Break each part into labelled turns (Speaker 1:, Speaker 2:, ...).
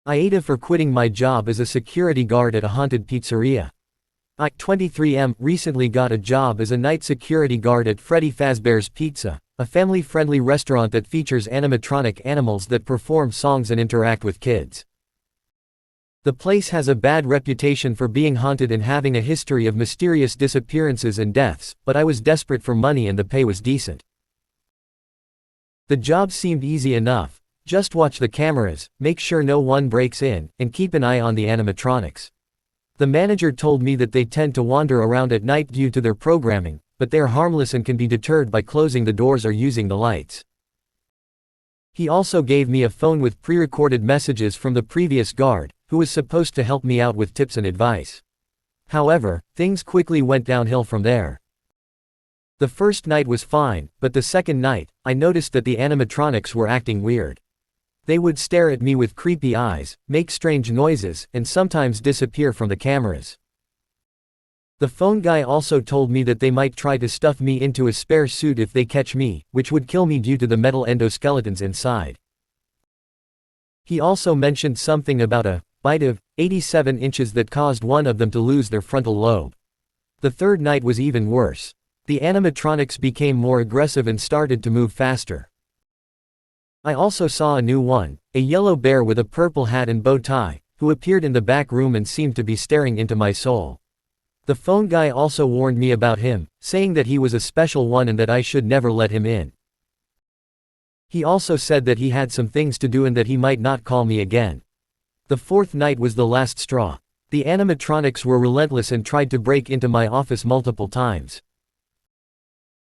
Speaker 1: Aita for quitting my job as a security guard at a haunted pizzeria. I, 23M, recently got a job as a night security guard at Freddy Fazbear's Pizza, a family-friendly restaurant that features animatronic animals that perform songs and interact with kids. The place has a bad reputation for being haunted and having a history of mysterious disappearances and deaths, but I was desperate for money and the pay was decent. The job seemed easy enough. Just watch the cameras, make sure no one breaks in, and keep an eye on the animatronics. The manager told me that they tend to wander around at night due to their programming, but they are harmless and can be deterred by closing the doors or using the lights. He also gave me a phone with pre-recorded messages from the previous guard, who was supposed to help me out with tips and advice. However, things quickly went downhill from there. The first night was fine, but the second night, I noticed that the animatronics were acting weird. They would stare at me with creepy eyes, make strange noises, and sometimes disappear from the cameras. The phone guy also told me that they might try to stuff me into a spare suit if they catch me, which would kill me due to the metal endoskeletons inside. He also mentioned something about a bite of 87 inches that caused one of them to lose their frontal lobe. The third night was even worse. The animatronics became more aggressive and started to move faster. I also saw a new one, a yellow bear with a purple hat and bow tie, who appeared in the back room and seemed to be staring into my soul. The phone guy also warned me about him, saying that he was a special one and that I should never let him in. He also said that he had some things to do and that he might not call me again. The fourth night was the last straw. The animatronics were relentless and tried to break into my office multiple times.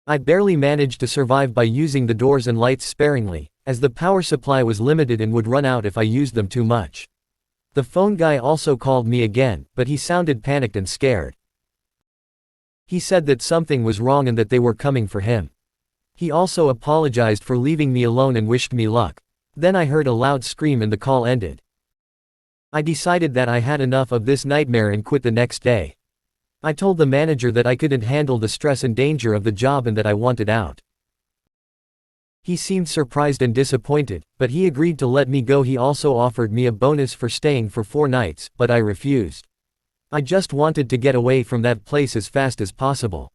Speaker 1: I barely managed to survive by using the doors and lights sparingly, as the power supply was limited and would run out if I used them too much. The phone guy also called me again, but he sounded panicked and scared. He said that something was wrong and that they were coming for him. He also apologized for leaving me alone and wished me luck. Then I heard a loud scream and the call ended. I decided that I had enough of this nightmare and quit the next day. I told the manager that I couldn't handle the stress and danger of the job and that I wanted out. He seemed surprised and disappointed, but he agreed to let me go. He also offered me a bonus for staying for 4 nights, but I refused. I just wanted to get away from that place as fast as possible.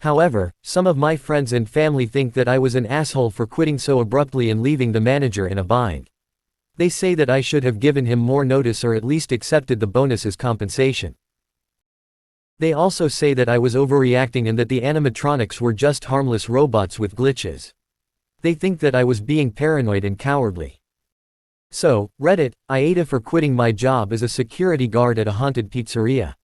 Speaker 1: However, some of my friends and family think that I was an asshole for quitting so abruptly and leaving the manager in a bind. They say that I should have given him more notice or at least accepted the bonus as compensation. They also say that I was overreacting and that the animatronics were just harmless robots with glitches. They think that I was being paranoid and cowardly. So, Reddit, Aita for quitting my job as a security guard at a haunted pizzeria.